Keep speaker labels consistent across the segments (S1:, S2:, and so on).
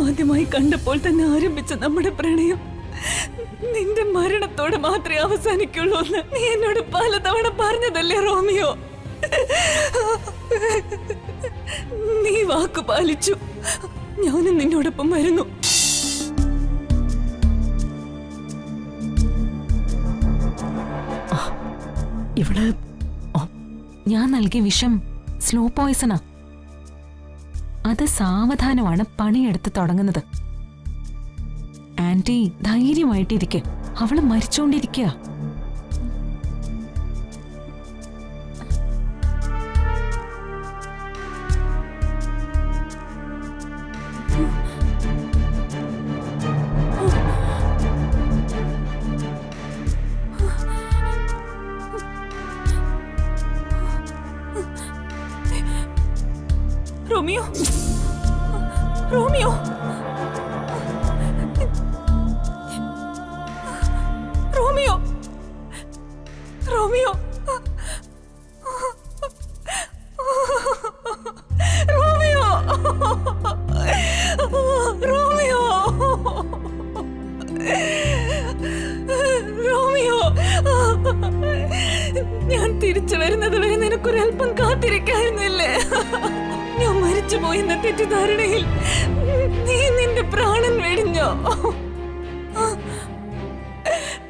S1: ആദ്യമായി കണ്ടപ്പോൾ തന്നെ ആരംഭിച്ച നമ്മുടെ പ്രണയം നിന്റെ മരണത്തോടെ മാത്രമേ അവസാനിക്കുള്ളൂ എന്ന് നീ എന്നോട് പലതവണ പറഞ്ഞതല്ലേ റോമിയോ? നീ വാക്ക് പാലിച്ചു. ഞാനും നിന്നോടൊപ്പം വരുന്നു.
S2: ഇവിടെ ഞാൻ നൽകിയ വിഷം സ്ലോ പോയിസണാ. അത് സാവധാനമാണ് പണിയെടുത്ത് തുടങ്ങുന്നത്. ആന്റി ധൈര്യമായിട്ടിരിക്കെ, അവള് മരിച്ചോണ്ടിരിക്കുക.
S1: Romeo, Romeo, Romeo, Romeo, Romeo, Romeo, Romeo, ഞാൻ തിരിച്ചു വരുന്നത് വരെ നിനക്കൊരൽപ്പം കാത്തിരിക്കായിരുന്നില്ലേ? ഞാൻ മരിച്ചു പോയെന്ന തെറ്റിദ്ധാരണയിൽ നീ നിന്റെ പ്രാണൻ വെടിഞ്ഞോ?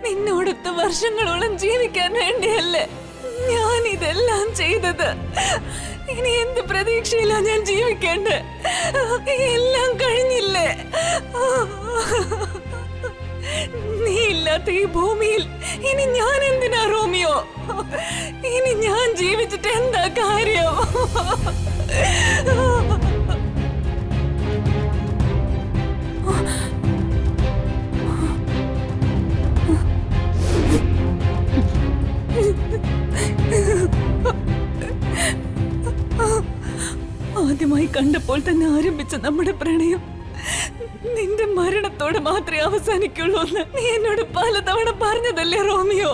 S1: നിന്നോടൊത്ത് വർഷങ്ങളോളം ജീവിക്കാൻ വേണ്ടിയല്ലേ ഞാൻ ഇതെല്ലാം ചെയ്തത്? ഇനി എന്ത് പ്രതീക്ഷയിലാ ഞാൻ ജീവിക്കേണ്ടത്? എല്ലാം കഴിഞ്ഞില്ലേ? നീ ഇല്ലാത്ത ഈ ഭൂമിയിൽ ഇനി ഞാൻ എന്തിനാ റോമിയോ? ഇനി ഞാൻ ജീവിച്ചിട്ട് എന്താ കാര്യം? ആദ്യമായി കണ്ടപ്പോൾ തന്നെ ആരംഭിച്ച നമ്മുടെ പ്രണയം നിന്റെ മരണത്തോടെ മാത്രമേ അവസാനിക്കുള്ളൂ എന്ന് നീ എന്നോട് പലതവണ പറഞ്ഞതല്ലേ റോമിയോ?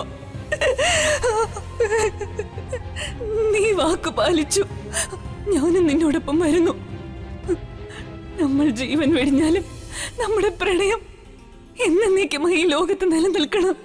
S1: നീ വാക്ക് പാലിച്ചു. ഞാനും നിന്നോടൊപ്പം വരുന്നു. നമ്മൾ ജീവൻ വെടിഞ്ഞാലും നമ്മുടെ പ്രണയം എന്നേക്കുമായി ഈ ലോകത്ത് നിലനിൽക്കണം.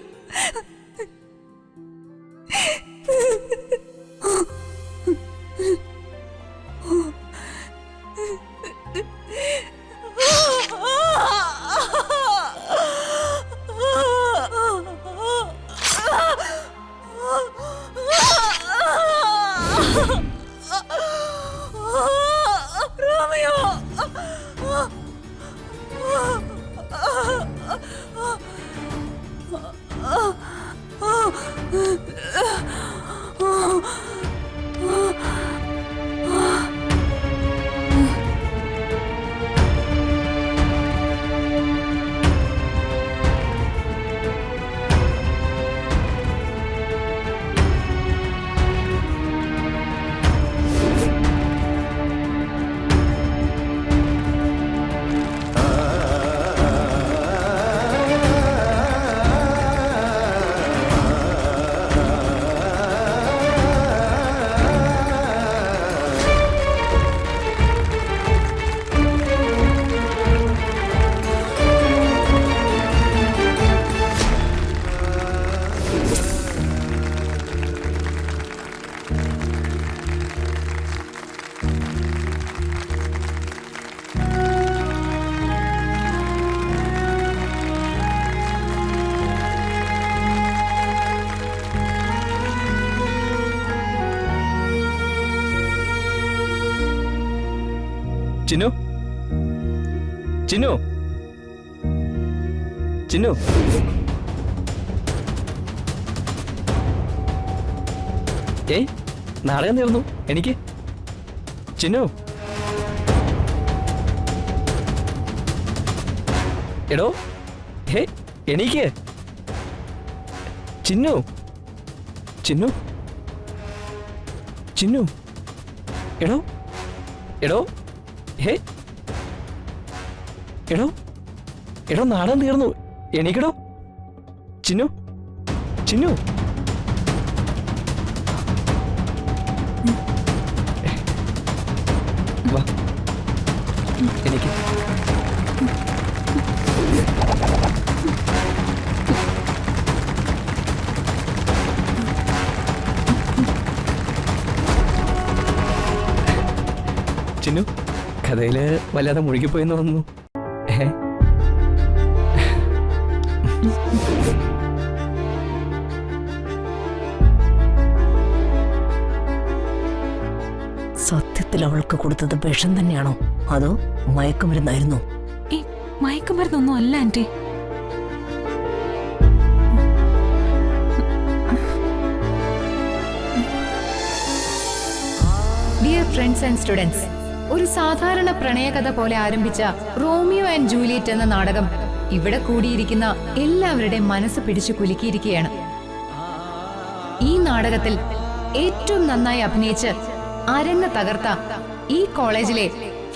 S3: ചിന്നു, ചിന്നു, ചിന്നു, ഏയ് നാടകം തീർന്നു. എനിക്ക് ചിന്നു, എടോ, ഹേ എനിക്ക് ചിന്നു, ചിന്നു, ചിന്നു, എടോ, എടോ, ഹേ എടോ, എടോ നാടകം തീർന്നു. എണീക്കടോ ചിന്നു, ചിന്നു. വാ എനിക്ക് തിരക്കഥയില് വല്ലാതെ മുഴുകിപ്പോയെന്ന് തോന്നുന്നു.
S4: സത്യത്തിൽ അവൾക്ക് കൊടുത്തത് വിഷം തന്നെയാണോ അതോ മയക്കുമരുന്നായിരുന്നോ?
S2: ഈ മയക്കുമരുന്നൊന്നും അല്ല aunty.
S5: Dear friends and students, ഒരു സാധാരണ പ്രണയകഥ പോലെ ആരംഭിച്ച റോമിയോ ആൻഡ് ജൂലിയറ്റ് എന്ന നാടകം ഇവിടെ കൂടിയിരിക്കുന്ന എല്ലാവരുടെയും മനസ്സ് പിടിച്ചു കുലുക്കിയിരിക്കുകയാണ്. ഈ നാടകത്തിൽ ഏറ്റവും നന്നായി അഭിനയിച്ച് അരങ്ങ് തകർത്ത ഈ കോളേജിലെ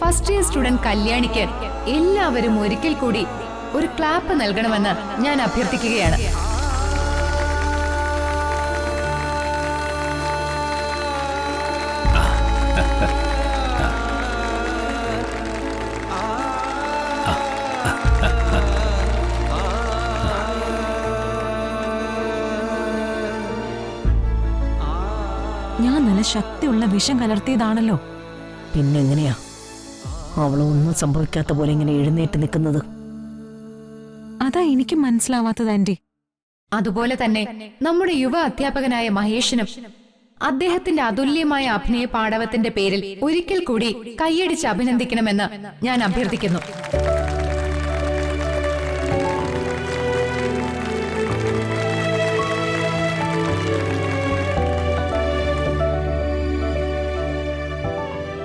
S5: ഫസ്റ്റ് ഇയർ സ്റ്റുഡന്റ് കല്യാണിക്ക് എല്ലാവരും ഒരിക്കൽ കൂടി ഒരു ക്ലാപ്പ് നൽകണമെന്ന് ഞാൻ അഭ്യർത്ഥിക്കുകയാണ്.
S2: ഞാൻ നല്ല ശക്തിയുള്ള വിഷം കലർത്തിയതാണല്ലോ.
S4: പിന്നെങ്ങനെയാ അവളൊന്നും സംഭവിക്കാത്ത പോലെ ഇങ്ങനെ എഴുന്നേറ്റ് നിൽക്കുന്നത്?
S2: അതാ എനിക്ക് മനസ്സിലാവാത്തത് ആന്റി.
S5: അതുപോലെ തന്നെ നമ്മുടെ യുവ അധ്യാപകനായ മഹേഷിനും അദ്ദേഹത്തിന്റെ അതുല്യമായ അഭിനയ പാടവത്തിന്റെ പേരിൽ ഒരിക്കൽ കൂടി കൈയടിച്ച് അഭിനന്ദിക്കണമെന്ന് ഞാൻ അഭ്യർത്ഥിക്കുന്നു.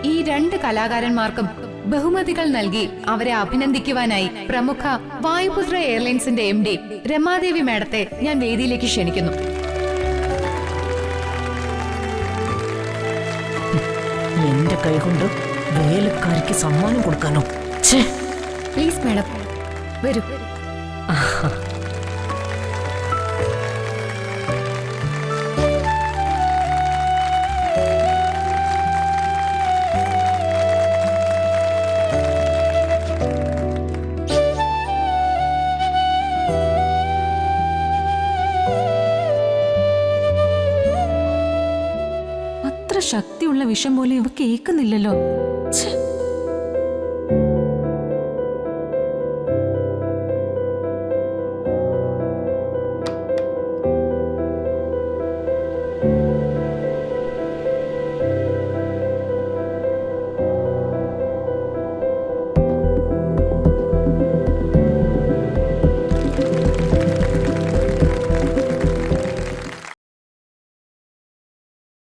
S5: ഈ രണ്ട് കലാകാരന്മാർക്കും ബഹുമതികൾ നൽകി അവരെ അഭിനന്ദിക്കുവാനായി പ്രമുഖ വായുപുത്ര എയർലൈൻസിന്റെ MD രമാദേവി മാഡത്തെ ഞാൻ വേദിയിലേക്ക് ക്ഷണിക്കുന്നു.
S4: എന്റെ കൈകൊണ്ട് വേലക്കാരിക്ക് സമ്മാനം കൊടുക്കാനോ?
S5: പ്ലീസ് മാഡം, വരൂ.
S2: അത്ര ശക്തിയുള്ള വിഷം പോലെ ഇവ കേൾക്കുന്നില്ലല്ലോ. ഛെ.